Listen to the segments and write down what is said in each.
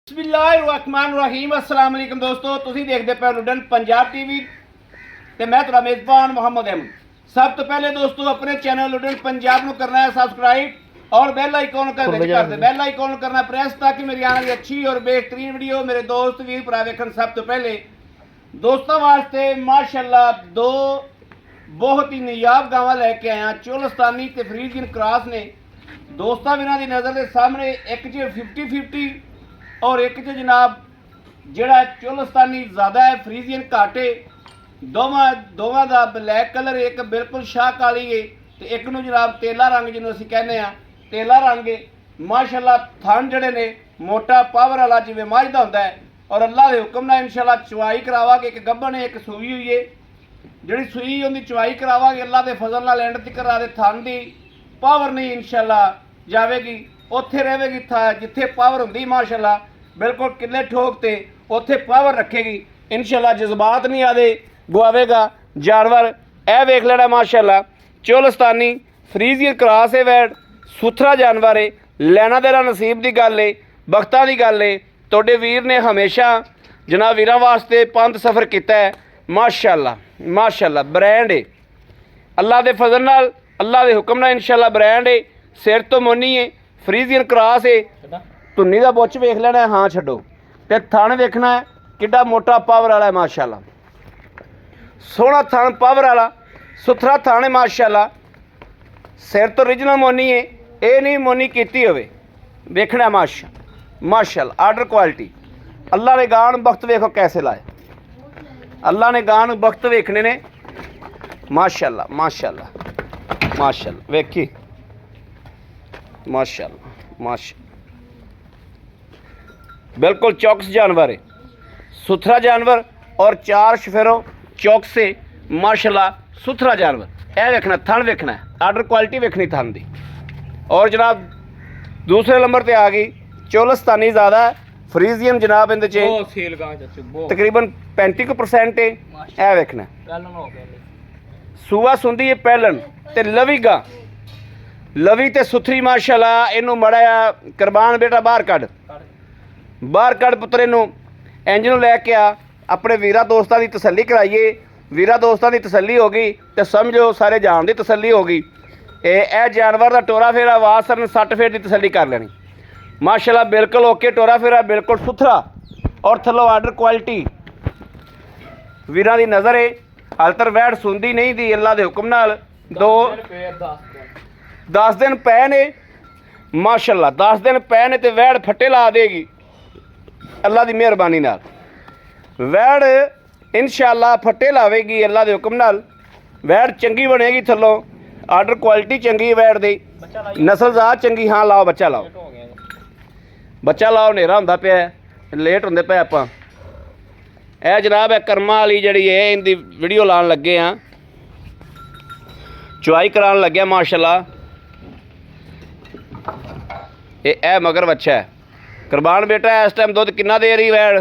बिस्मिल्लाहिर्रहमानिर्रहीम अस्सलाम वालेकुम दोस्तों ਤੁਸੀਂ ਦੇਖਦੇ ਪਏ ਲੁਡਨ ਪੰਜਾਬ ਟੀਵੀ ਤੇ ਮੈਂ ਤੁਹਾਡਾ ਮੇਜ਼ਬਾਨ मोहम्मद अहमद। सब तो पहले दोस्तों अपने चैनल लुडन पंजाब ਨੂੰ करना है सब्सक्राइब और बेल आइकॉन का कर दे बेल आइकॉन करना प्रेस ताकि मेरी आने वाली अच्छी और बेहतरीन वीडियो मेरे दोस्त वीर भरा वेखन। सब तो पहले दोस्तों वास्ते माशाल्लाह दो बहुत ही नायाब गावां लेके आया चोलस्तानी ते फरीदगंज क्रॉस ने। दोस्तां वीरां दी नज़र के सामने एक च 50-50 और एक च जनाब जिहड़ा चोलस्तानी ज़्यादा है फरीदगंज घाट है। दोवां दा ब्लैक कलर एक बिल्कुल शाह काली है तो एक नूं जनाब तेला रंग जिन्हों असीं कहने आ तेला रंग है। माशाल्लाह थन जिहड़े ने मोटा पावर वाला जिवें मझ दा हुंदा है और अल्लाह के हुक्म नाल इंशाल्लाह चवाई करावांगे। एक गब्बन है एक सूई हुई है जिहड़ी सूई उहदी चवाई करावांगे अल्लाह के फजल नाल एंड तक दे थन दी पावर नहीं इंशाल्लाह जावेगी उत्थे रहेगी जिथे पावर हुंदी माशाल्लाह बिल्कुल किले ठोक ते उत्थे पावर रखेगी इंशाल्लाह। जज्बात नहीं आदे गुआवेगा जानवर ए वेख लेना माशाल्लाह चोलस्तानी फरीदगंज क्रॉस है वैड सुथरा जानवर है लैना देना नसीब की गल है बख्तां की गल है। तुहाडे वीर ने हमेशा जनाब वीरां वास्ते पंथ सफ़र किया है माशाल्लाह माशाल्लाह ब्रांड है अल्लाह के फजल नाल अल्लाह के हुक्म नाल इंशाल्लाह ब्रांड है। सिर तो मोनी है फरीदगंज क्रॉस है धुन्नी का बुच वेख लेना है हाँ छड्डो ते थन वेखना है किड्डा मोटा पावर वाला है माशाल्लाह सोहना थन पावर वाला सुथरा थन है माशाल्लाह। सिर तो ओरिजिनल मोनी है ये नहीं मोनी कीती होवे वेखना माशाल्लाह आर्डर क्वालिटी। अल्लाह ने गान वक्त वेखो कैसे लाए अल्लाह ने गान वक्त वेखने ने माशाल्लाह माशाल्लाह माशाल्लाह वेखी माशाल्लाह माशा बिल्कुल चौकस जानवर है सुथरा जानवर और चार शफेरों चौक से माशाल्लाह सुथरा जानवर यह वेखना थन वेखना है आर्डर क्वालिटी वेखनी थन दी। और जनाब दूसरे नंबर पर आ गई चोलस्तानी ज़्यादा फरीदगंज जनाब इहदे च तकरीबन 35% है यह वेखना सूआ सुंदी है पहलन ते लवी गा लवी ते सुथरी माशाल्लाह इनू मड़ा कुरबान बेटा बाहर कढ़ पुत्रे नू इंज नू लैके आ अपने वीरा दोस्तां की तसल्ली कराइए वीरा दोस्तां की तसल्ली हो गई तो समझो सारे जान की तसल्ली हो गई। ए जानवर का टोरा फेरा आवाज़ सरन 60 फेर की तसल्ली कर लेनी माशाल्लाह बिल्कुल ओके टोरा फेरा बिल्कुल सुथरा और थल्लों आर्डर क्वालिटी वीरां की नज़र है हालतर वैड सुनती नहीं दी अल्लाह के हुक्म नाल 10 दिन पै ने माशाल्लाह 10 दिन पै ने तो वैड फट्टे ला देगी अल्लाह की मेहरबानी नाल वैड इंशाल्लाह फट्टे लावेगी अल्लाह के हुक्म नाल। वैड चंगी बनेगी थल्लों आर्डर क्वालिटी चंगी वैड दी नस्ल ज़ात चंगी हाँ लाओ बच्चा लाओ नेरा होंदा पिया लेट होंदे पे आपां ए जनाब है कर्मा वाली जिहड़ी है इनदी वीडियो लान लगे हाँ चुआई करान लगे माशाल्लाह। ए मगर बच्चा है कुरबान बेटा इस टाइम दुध कितना दे रही वैड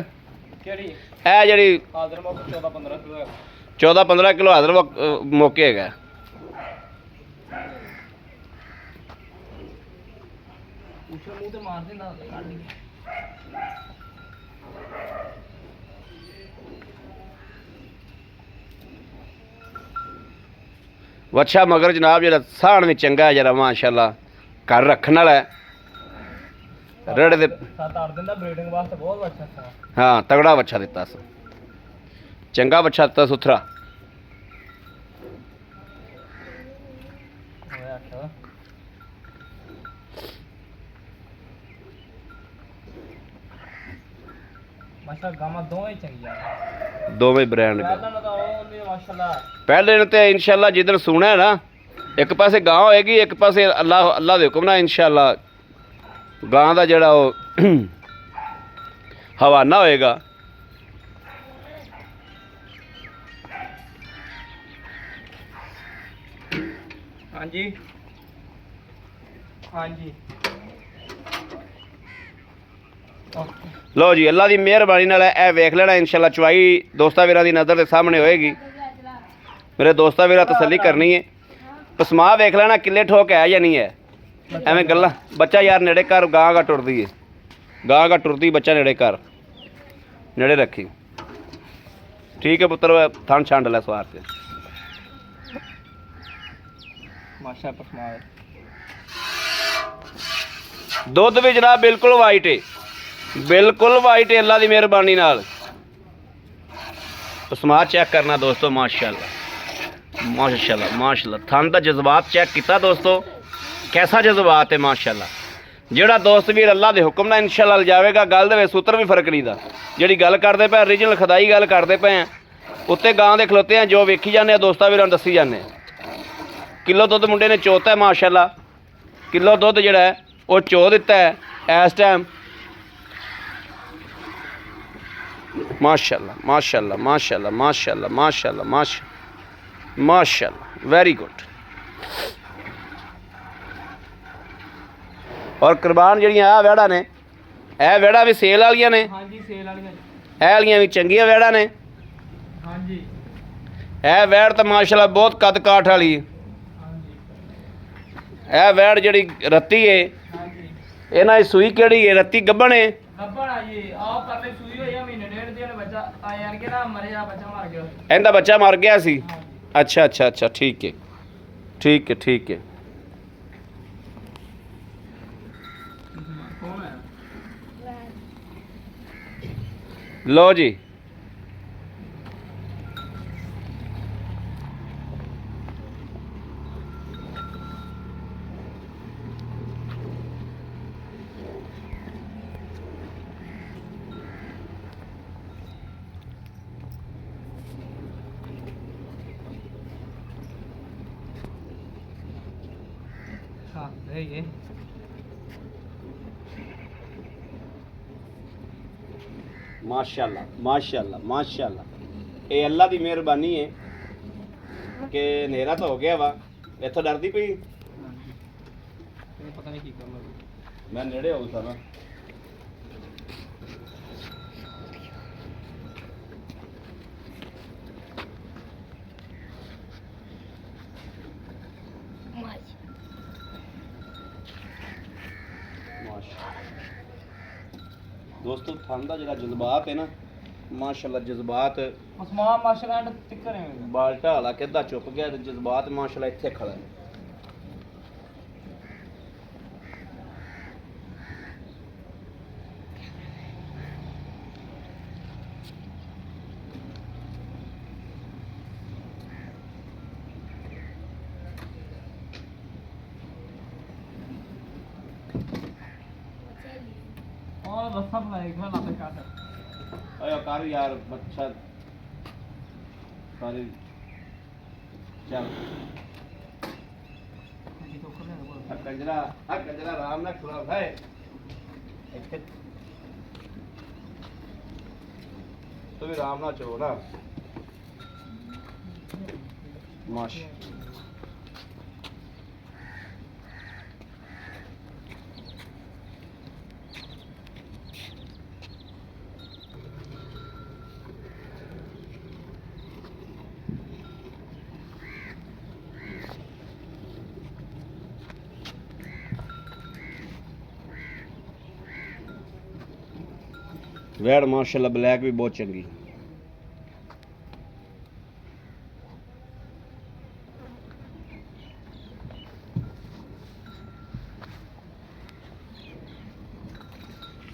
ए जी 14-15 किलो हाजर मौके है वच्छा मगर जनाब जरा साण भी चंगा है जरा माशाल्लाह घर रखने वाला है रेड़े दे 7-8 दिन दा ब्रीडिंग वास्ते बहुत अच्छा हाँ तगड़ा बच्चा दिता चंगा बच्चा दिता सुथरा दोवें ब्रांड पहले तो इंशाल्लाह जिधर सुना है ना एक पासे गांव होएगी एक पासे अल्लाह दे हुक्म नाल इंशाल्लाह गां दा जिहड़ा हवाना होएगा। हाँ जी हाँ जी लो जी अल्लाह की मेहरबानी नाल ए वेख लेना इंशाल्लाह चवाई दोस्तां वीरां दी नज़र के सामने होएगी मेरे दोस्तां वीरां तसल्ली करनी है पसमा वेख लेना किले ठोक है या नहीं है एवें गल्लां बच्चा यार नेड़े घर गां गा टुरदी है गां का टुरती बच्चा नेड़े कर, नेड़े रखी। ठीक है पुत्र, थन छंड लै सवार के। माशा पसमार दुध भी जनाब बिल्कुल वाइट है, बिल्कुल वाइट है अल्लाह की मेहरबानी नाल। पसमार चेक करना दोस्तों, माशाल्लाह माशाल्लाह माशाल्लाह। थन का जज्बात चेक किया दोस्तों, कैसा जज्बात है माशाल्लाह। ਜਿਹੜਾ ਦੋਸਤ ਵੀਰ ਅੱਲਾ ਦੇ ਹੁਕਮ ਨਾਲ ਇਨਸ਼ਾਅੱਲਾ ਲਿਜਾਵੇਗਾ, ਗੱਲ ਦੇ ਵਿੱਚ ਸੂਤਰ ਵੀ ਫਰਕ ਨਹੀਂ ਦਾ। ਜਿਹੜੀ ਗੱਲ ਕਰਦੇ ਪਏ ਓਰੀਜਨਲ ਖੁਦਾਈ ਗੱਲ ਕਰਦੇ ਪਏ ਆ, ਉੱਤੇ ਗਾਂ ਦੇ ਖਲੋਤੇ ਆ, ਜੋ ਵੇਖੀ ਜਾਂਦੇ ਆ ਦੋਸਤਾਂ ਵੀਰਾਂ ਨੂੰ ਦੱਸੀ ਜਾਂਦੇ ਆ। ਕਿਲੋ ਦੁੱਧ ਮੁੰਡੇ ਨੇ ਚੋਤਾ ਹੈ ਮਾਸ਼ਾਅੱਲਾ, ਕਿਲੋ ਦੁੱਧ ਜਿਹੜਾ ਹੈ ਉਹ ਚੋ ਦਿੱਤਾ ਹੈ ਇਸ ਟਾਈਮ। ਮਾਸ਼ਾਅੱਲਾ ਮਾਸ਼ਾਅੱਲਾ ਮਾਸ਼ਾਅੱਲਾ ਮਾਸ਼ਾਅੱਲਾ ਮਾਸ਼ਾਅੱਲਾ ਮਾਸ਼ਾਅੱਲਾ ਮਾਸ਼ਾਅੱਲਾ, ਵੈਰੀ ਗੁੱਡ। और कुरबान ਜਿਹੜੀਆਂ ਆ ਵੈੜਾਂ ਨੇ, ਇਹ ਵੈੜਾਂ ਵੀ ਸੇਲ ਵਾਲੀਆਂ ਨੇ। ਹਾਂਜੀ ਸੇਲ ਵਾਲੀਆਂ, ਇਹ ਵਾਲੀਆਂ ਵੀ ਚੰਗੀਆਂ ਵੈੜਾਂ ਨੇ। ਹਾਂਜੀ ਇਹ ਵੈੜ ਤਾਂ ਮਾਸ਼ਾਅੱਲਾ ਬਹੁਤ ਕੱਦ ਕਾਠ ਵਾਲੀ ਹੈ। ਹਾਂਜੀ ਇਹ ਵੈੜ ਜਿਹੜੀ ਰੱਤੀ ਏ, ਹਾਂਜੀ ਇਹਨਾਂ ਦੀ ਸੂਈ ਕਿਹੜੀ ਏ? ਰੱਤੀ ਗੱਭਣ ਏ। ਗੱਬਣਾ ਜੀ ਆਪ ਪਰਲੇ ਸੂਈ ਹੋਈ ਆ, ਮਹੀਨੇ ਡੇਢ ਦੇ ਬੱਚਾ ਆ ਯਾਰ ਕਿ ਨਾ ਮਰਿਆ, ਬੱਚਾ ਮਰ ਗਿਆ। ਇਹਦਾ ਬੱਚਾ ਮਰ ਗਿਆ ਸੀ। ਹਾਂਜੀ ਅੱਛਾ ਅੱਛਾ ਅੱਛਾ, ਠੀਕ ਹੈ ਠੀਕ ਹੈ ਠੀਕ ਹੈ। ਕੌਣ ਹੈ? लो जी, हाँ है ये माशाल्लाह माशाल्लाह माशाल्लाह। ये अल्लाह की मेहरबानी है कि नेरा तो हो गया वा। इत्थों डरदी पई? पता नहीं की कर लो। मैं नेड़े हो था ना। दोस्तों थन का जो जज्बात है ना माशाल्लाह, जज्बात उस्मान माशाल्लाह टिकर है। बाल्टा वाला किदा चुक गया तो जज्बात माशाल्लाह इत्थे खड़ा है। और रस्सा बनाएगा ना लाते काट। अयो कर यार बच्चा सारी चल। ये तो कर ले कंजरा आराम ना खुला भाई। तो भी आराम ना चो ना माशा। वैड़ माशाल्लाह ब्लैक भी बहुत चंगी।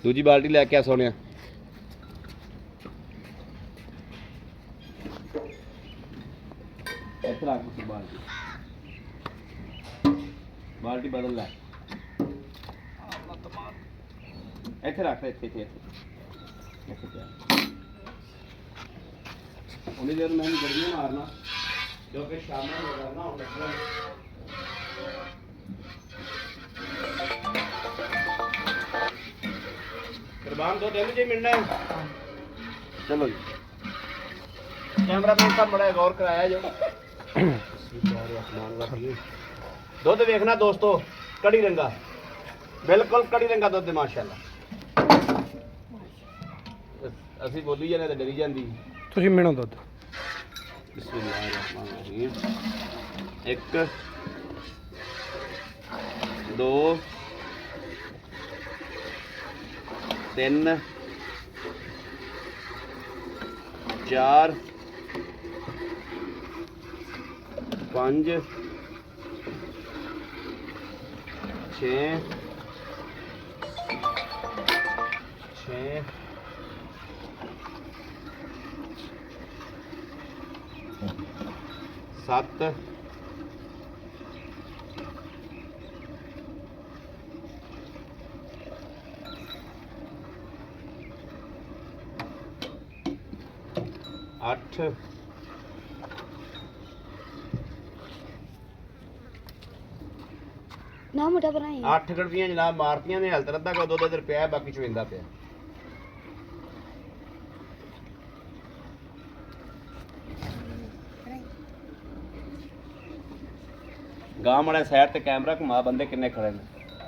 दूजी बाल्टी लैके आ सोने। बाल्टी बदल लै इत्थे रख इत्थे उन्नी देर मैं गर्मी मारना क्योंकि शाम में ना कुर्बान 2 दिन जी मिलना है। चलो जी कैमरा मैन साहब बड़ा गौर कराया जो दुध देखना दोस्तों, कड़ी रंगा बिल्कुल कड़ी रंगा दुध माशाल्लाह। ਅਸੀਂ ਬੋਲੀ ਜਾਂਦੇ ਤਾਂ ਡਰੀ ਜਾਂਦੀ। ਤੁਸੀਂ ਮੈਨੂੰ ਦੁੱਧ ਬਿਸਮਿਲ੍ਲਾਹਿਰਰਹਿਮਾਨਿਰਰਹੀਮ। 1 2 3 4 5 6 7 8 ਨਾ ਮੋਟਾ ਬਣਾਈ 8 ਗੜਵੀਆਂ ਜਨਾਬ ਮਾਰਤੀਆਂ ਨੇ, ਹਲਤ ਰੱਦਾ ਕੋ ਦੁੱਧ ਇਧਰ ਪਿਆ, ਬਾਕੀ ਚੁਇੰਦਾ ਪਿਆ। ਗਾਂ ਮਾੜਾ ਸਾਈਡ ਤੇ ਕੈਮਰਾ ਘੁਮਾ, ਬੰਦੇ ਕਿੰਨੇ ਖੜੇ ਨੇ।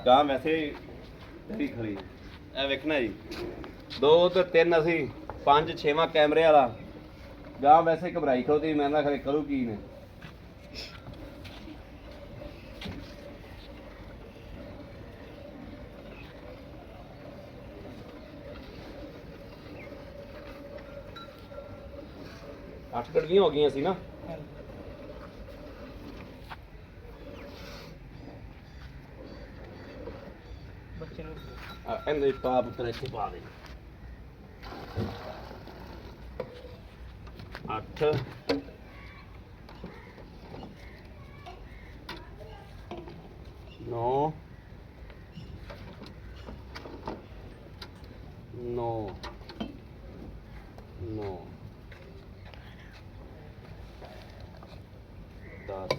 ਗਾਂ ਵੈਸੇ ਤੇਰੀ ਖੜੀ ਐ ਵੇਖਣਾ ਜੀ, 2 ਤੇ 3 ਅਸੀਂ 5 6ਵਾਂ ਕੈਮਰੇ ਵਾਲਾ। ਗਾਂ ਵੈਸੇ ਘਬਰਾਈ ਖੋਦੀ, ਮੈਂ ਨਾ ਖਰੇ ਕਰੂ ਕੀ ਨੇ। ਅੱਠ ਗੜਵੀਆਂ ਹੋ ਗਈਆਂ ਸੀ ਨਾ। ਬੱਚੇ ਨੂੰ ਇਹਦੇ ਪਾ ਪੁੱਤਰ ਇੱਥੇ ਪਾ ਦੇ। 8 9 9 9 10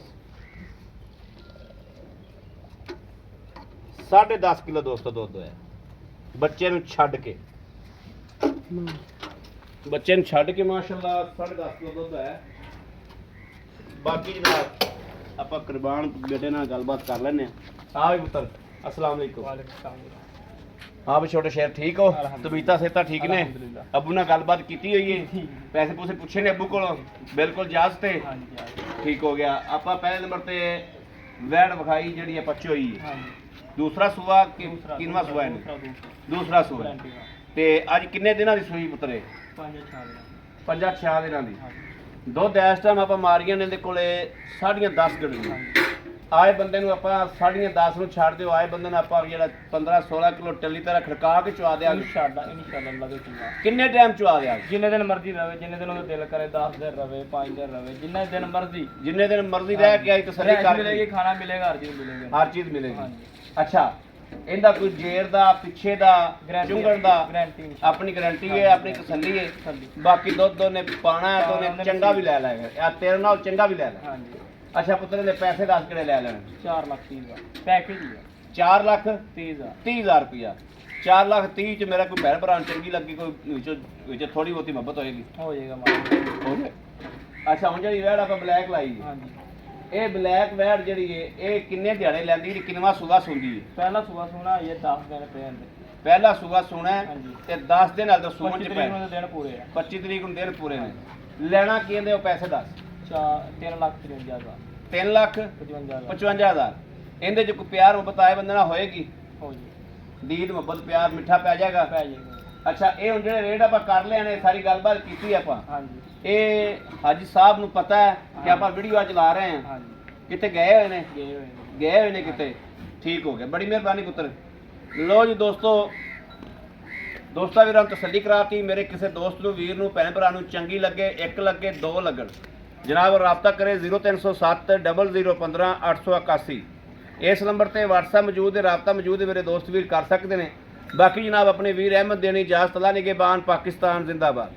10.5 ਕਿਲੋ ਦੋਸਤੋ ਦੁੱਧ ਹੈ ਬੱਚੇ ਨੂੰ ਛੱਡ ਕੇ। ਬੱਚੇ ਨੂੰ ਛੱਡ ਕੇ ਮਾਸ਼ਾਅੱਲਾ 10.5 ਕਿਲੋ ਦੁੱਧ ਹੈ। ਬਾਕੀ ਜਨਾਬ ਆਪਾਂ ਕੁਰਬਾਨ ਬੇਟੇ ਨਾਲ ਗੱਲਬਾਤ ਕਰ ਲੈਣੇ ਆ। ਵੀ ਪੁੱਤਰ अस्सलाम वालेकुम। ਵਾਲੇਕੁਮ ਸਲਾਮ। हाँ भी छोटे शहर ठीक हो? अल्हम्दुलिल्लाह। तबीयतां सेहतां ठीक ने? अल्हम्दुलिल्लाह। अबू नाल गलबात कीती हुई है? पैसे पूसे पूछे ने अबू कोलों? बिल्कुल जायज़ ते? ਹਾਂਜੀ ਹਾਂਜੀ ठीक हो गया। आपा पहले नंबर ते वैड़ विखाई जिहड़ी है पच्ची होई है। ਹਾਂਜੀ दूसरा सूआ ਦੂਸਰਾ किनवा सूआ है? ਦੂਸਰਾ दूसरा सूआ ਗਾਰੰਟੀ ਦਾ ते अज किन्ने दिनां दी सूई पुत्तरे? 5-6 ਦਿਨ 5-6 ਦਿਨਾਂ ਦੀ। ਹਾਂਜੀ ਦੁੱਧ ਇਸ ਟਾਈਮ ਆਪਾਂ ਮਾਰੀਆਂ ਨੇ ਇਹਦੇ ਕੋਲੇ 10.5 ਗੜਵੀਆਂ। ਹਾਂਜੀ ਆਏ ਬੰਦੇ ਨੂੰ ਆਪਾਂ 10.5 ਨੂੰ ਛੱਡ ਦਿਓ। ਆਏ ਬੰਦੇ ਨੂੰ ਆਪਾਂ ਜਿਹੜਾ 15-16 ਕਿਲੋ ਟੱਲੀ ਤਰ੍ਹਾਂ ਖੜਕਾ ਕੇ ਚਵਾ ਦਿਆਂਗੇ। ਇਨਸ਼ਾਅੱਲਾ ਅੱਲਾਹ ਦੇ ਹੁਕਮ ਨਾਲ ਕਿੰਨੇ ਟਾਈਮ ਚਵਾ ਦਿਆਂਗੇ? ਜਿੰਨੇ ਦਿਨ ਮਰਜ਼ੀ ਰਵੇ, ਜਿੰਨੇ ਦਿਨ ਉਹਦਾ ਦਿਲ ਕਰੇ 10 ਦਿਨ ਰਵੇ, 5 ਦਿਨ ਰਵੇ, ਜਿੰਨੇ ਦਿਨ ਮਰਜ਼ੀ ਜਿੰਨੇ ਦਿਨ ਮਰਜ਼ੀ ਰਹਿ ਕੇ ਆਈ ਤਸੱਲੀ ਰਹਿਸ਼ ਕਰ ਮਿਲੇਗੀ, ਖਾਣਾ ਮਿਲੇਗਾ, ਹਰ ਚੀਜ਼ ਮਿਲੇਗੀ। ਹਰ ਚੀਜ਼ ਮਿਲੇਗੀ। ਹਾਂਜੀ ਅੱਛਾ ਇਹਦਾ ਕੋਈ ਜੇਰ ਦਾ ਪਿੱਛੇ ਦਾ ਚੁੰਗਣ ਦਾ ਗਾਰੰਟੀ ਆਪਣੀ ਗਾਰੰਟੀ ਹੈ, ਆਪਣੀ ਤਸੱਲੀ ਹੈ। ਤਸੱਲੀ। ਬਾਕੀ ਦੁੱਧ ਉਹਨੇ ਪਾਣਾ ਹੈ ਤਾਂ ਉਹਨੇ ਚੰਗਾ ਵੀ ਲੈ ਲੈਗਾ। ਆ ਤੇਰੇ ਨਾਲ ਚੰਗਾ ਵੀ ਲੈ ਲੈ। ਹਾਂਜੀ ਅੱਛਾ ਪੁੱਤਰ ਦੇ ਪੈਸੇ ਦੱਸ ਕਿਹੜੇ ਲੈ ਲੈਣੇ? 4 ਲੱਖ 30 ਦਾ ਪੈਕੇਜ ਹੀ ਹੈ 4 ਲੱਖ 30 ਦਾ 30,000 ਰੁਪਇਆ। 4 ਲੱਖ 30 ਚ ਮੇਰਾ ਕੋਈ ਭੈਣ ਭਰਾ ਨੂੰ ਚੰਗੀ ਲੱਗੀ, ਕੋਈ ਵਿੱਚ ਥੋੜੀ ਬਹੁਤੀ ਮੁਹੱਬਤ ਹੋਏਗੀ। ਹੋ ਜਾਏਗਾ ਮਾਲ। ਹੋ ਗਿਆ। ਅੱਛਾ ਹੁਣ ਜਿਹੜੀ ਵੈੜ ਆਪਾਂ ਬਲੈਕ ਲਾਈ ਹੈ, ਹਾਂਜੀ ਇਹ ਬਲੈਕ ਵੈੜ ਜਿਹੜੀ ਹੈ ਇਹ ਕਿੰਨੇ ਦਿਹਾੜੇ ਲੈਂਦੀ ਹੈ? ਕਿੰਨਵਾ ਸੂਆ ਸੁੰਦੀ ਹੈ? ਪਹਿਲਾ ਸੂਆ ਸੋਣਾ ਇਹ 10 ਦਿਨ ਪਏ ਹੁੰਦੇ। ਪਹਿਲਾ ਸੂਆ ਸੁਣਾ ਹੈ ਹਾਂਜੀ। ਤੇ 10 ਦਿਨ ਹਾਲ ਤਾਂ ਸੂਣ 25 ਚ ਤਰੀਕ ਪੈ ਨੂੰ ਦਿਨ ਪੂਰੇ ਆ 25 ਤਰੀਕ ਨੂੰ ਦਿਨ ਪੂਰੇ ਨੇ। ਲੈਣਾ ਕੀ ਕਹਿੰਦੇ ਉਹ ਪੈਸੇ ਦੱਸ? 3 ਲੱਖ 53 ਦਾ 3 ਲੱਖ 55 ਦਾ 55,000। ਇਹਦੇ ਚ ਕੋਈ ਪਿਆਰ ਮੁਹੱਬਤ ਆਏ ਬੰਦੇ ਨਾਲ ਹੋਏਗੀ? ਹੋ ਜੀ ਦੀਦ ਮੁਹੱਬਤ ਪਿਆਰ ਮਿੱਠਾ ਪੈ ਜਾਏਗਾ। ਪੈ ਜਾਏਗਾ। ਅੱਛਾ ਇਹ ਹੁਣ ਜਿਹੜੇ ਰੇਟ ਆਪਾਂ ਕਰ ਲਿਆ ਨੇ, ਸਾਰੀ ਗੱਲਬਾਤ ਕੀਤੀ ਆਪਾਂ, ਹਾਂਜੀ ਇਹ ਹਾਜੀ ਸਾਹਿਬ ਨੂੰ ਪਤਾ ਹੈ ਕਿ ਆਪਾਂ ਵੀਡੀਓ ਅੱਜ ਲਾ ਰਹੇ ਹਾਂ? ਹਾਂਜੀ ਕਿਤੇ ਗਏ ਹੋਏ ਨੇ? ਗਏ ਹੋਏ ਨੇ। ਗਏ ਹੋਏ ਨੇ ਕਿਤੇ। ਠੀਕ ਹੋ ਗਿਆ, ਬੜੀ ਮਿਹਰਬਾਨੀ ਪੁੱਤਰ। ਲੋ ਜੀ ਦੋਸਤਾਂ ਵੀਰਾਂ ਨੂੰ ਤਸੱਲੀ ਕਰਾਤੀ। ਮੇਰੇ ਕਿਸੇ ਦੋਸਤ ਨੂੰ, ਵੀਰ ਨੂੰ, ਭੈਣ ਭਰਾ ਨੂੰ ਚੰਗੀ ਲੱਗੇ, 1 ਲੱਗੇ, 2 ਲੱਗਣ, ਜਨਾਬ ਰਾਬਤਾ ਕਰੇ 0307 0015 881। ਇਸ ਨੰਬਰ ਤੇ WhatsApp ਮੌਜੂਦ ਹੈ, ਰਾਬਤਾ ਮੌਜੂਦ ਹੈ, ਮੇਰੇ ਦੋਸਤ ਵੀਰ ਕਰ ਸਕਦੇ ਨੇ। ਬਾਕੀ ਜਨਾਬ ਆਪਣੇ ਵੀਰ ਅਹਿਮਦ ਦੇਣੀ ਇਜਾਜ਼ਤ। ਅੱਲਾ ਨਿਗਹਿਬਾਨ, ਪਾਕਿਸਤਾਨ ਜ਼ਿੰਦਾਬਾਦ।